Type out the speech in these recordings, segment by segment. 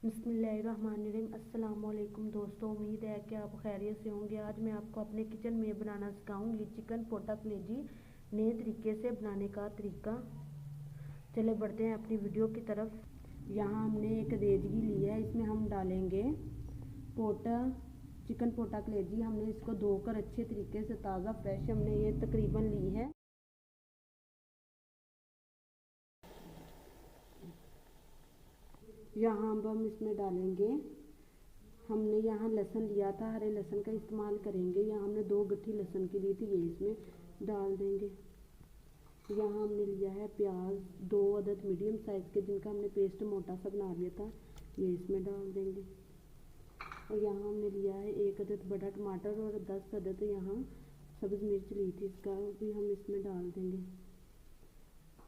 बिस्मिल्लाहिर्रहमानिर्रहीम। अस्सलाम वालेकुम दोस्तों, उम्मीद है कि आप खैरियत से होंगे। आज मैं आपको अपने किचन में बनाना सिखाऊंगी चिकन पोटा कलेजी नए तरीके से बनाने का तरीका। चले बढ़ते हैं अपनी वीडियो की तरफ। यहाँ हमने एक रेजगी ली है, इसमें हम डालेंगे पोटा चिकन पोटा कलेजी। हमने इसको धोकर अच्छे तरीके से ताज़ा फ्रेश हमने ये तकरीबन ली है। यहाँ हम इसमें डालेंगे, हमने यहाँ लहसुन लिया था, हरे लहसुन का इस्तेमाल करेंगे। यहाँ हमने 2 गट्ठी लहसुन की ली थी, ये इसमें डाल देंगे। यहाँ हमने लिया है प्याज 2 अदद मीडियम साइज़ के, जिनका हमने पेस्ट मोटा सा बना लिया था, ये इसमें डाल देंगे। और यहाँ हमने लिया है 1 अदद बड़ा टमाटर और 10 अदद यहाँ सब्ज़ मिर्च ली थी, इसका भी हम इसमें डाल देंगे।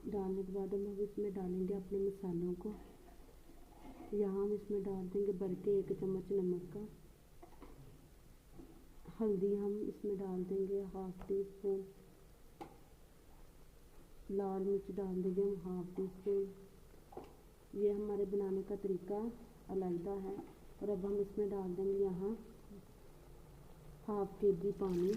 डालने के बाद हम इसमें डालेंगे अपने मसालों को। यहाँ हम इसमें डाल देंगे भर के 1 चम्मच नमक का। हल्दी हम इसमें डाल देंगे ½ टीस्पून। लाल मिर्च डाल देंगे हम ½ टीस्पून। ये हमारे बनाने का तरीका अलग है। और अब हम इसमें डाल देंगे यहाँ ½ kg पानी।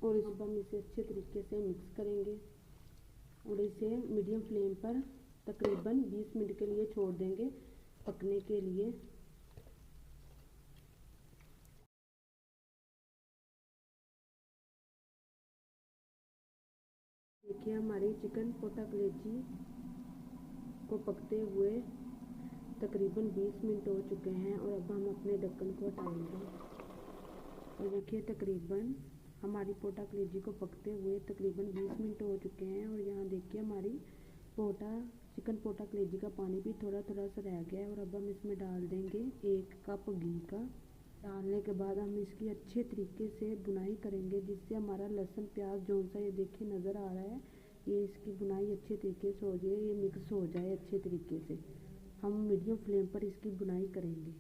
और इस हम इसे अच्छे तरीके से मिक्स करेंगे और इसे मीडियम फ्लेम पर तकरीबन 20 मिनट के लिए छोड़ देंगे पकने के लिए। देखिए हमारी चिकन पोटा कलेजी को पकते हुए तकरीबन 20 मिनट हो चुके हैं। और अब हम अपने ढक्कन को हटाएंगे। और देखिए तकरीबन हमारी पोटा कलेजी को पकते हुए तकरीबन 20 मिनट हो चुके हैं। और यहाँ देखिए हमारी चिकन पोटा कलेजी का पानी भी थोड़ा थोड़ा सा रह गया है। और अब हम इसमें डाल देंगे 1 कप घी का। डालने के बाद हम इसकी अच्छे तरीके से बुनाई करेंगे, जिससे हमारा लहसुन प्याज जो सा ये देखिए नज़र आ रहा है, ये इसकी बुनाई अच्छे तरीके से हो जाए, ये मिक्स हो जाए अच्छे तरीके से। हम मीडियम फ्लेम पर इसकी बुनाई करेंगे।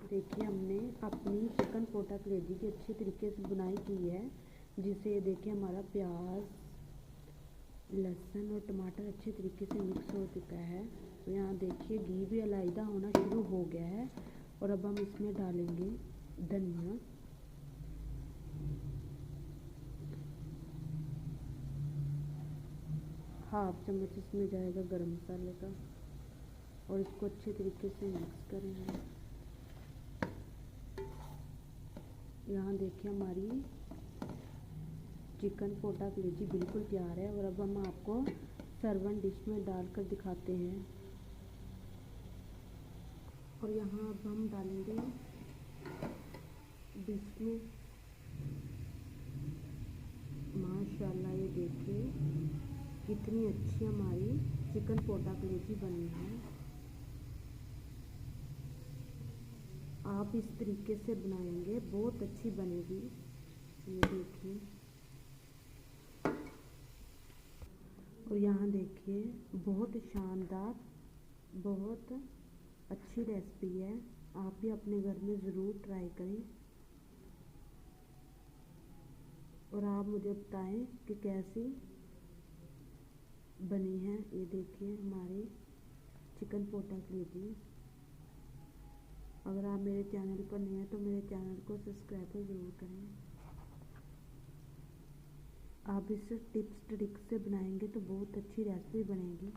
देखिए हमने अपनी चिकन पोटा कलेजी की अच्छे तरीके से बुनाई की है, जिससे देखिए हमारा प्याज लहसुन और टमाटर अच्छे तरीके से मिक्स हो चुका है। तो यहाँ देखिए घी भी अलहदा होना शुरू हो गया है। और अब हम इसमें डालेंगे धनिया, ½ चम्मच इसमें जाएगा गरम मसाले का। और इसको अच्छे तरीके से मिक्स करेंगे। यहाँ देखिए हमारी चिकन पोटा कलेजी बिल्कुल तैयार है। और अब हम आपको सर्विंग डिश में डालकर दिखाते हैं। और यहाँ अब हम डालेंगे डिश में, माशाल्लाह ये देखिए कितनी अच्छी हमारी चिकन पोटा कलेजी बनी है। आप इस तरीके से बनाएंगे बहुत अच्छी बनेगी, ये देखिए। और यहाँ देखिए बहुत शानदार, बहुत अच्छी रेसिपी है। आप भी अपने घर में ज़रूर ट्राई करें और आप मुझे बताएं कि कैसी बनी है। ये देखिए हमारी चिकन पोटा कलेजी। अगर आप मेरे चैनल पर नए हैं तो मेरे चैनल को सब्सक्राइब ज़रूर करें। आप इस टिप्स ट्रिक से बनाएंगे तो बहुत अच्छी रेसिपी बनेगी।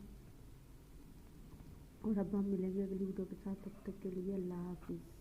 और अब हम मिलेंगे अगली वीडियो के साथ, तब तक के लिए अल्लाह हाफिज़।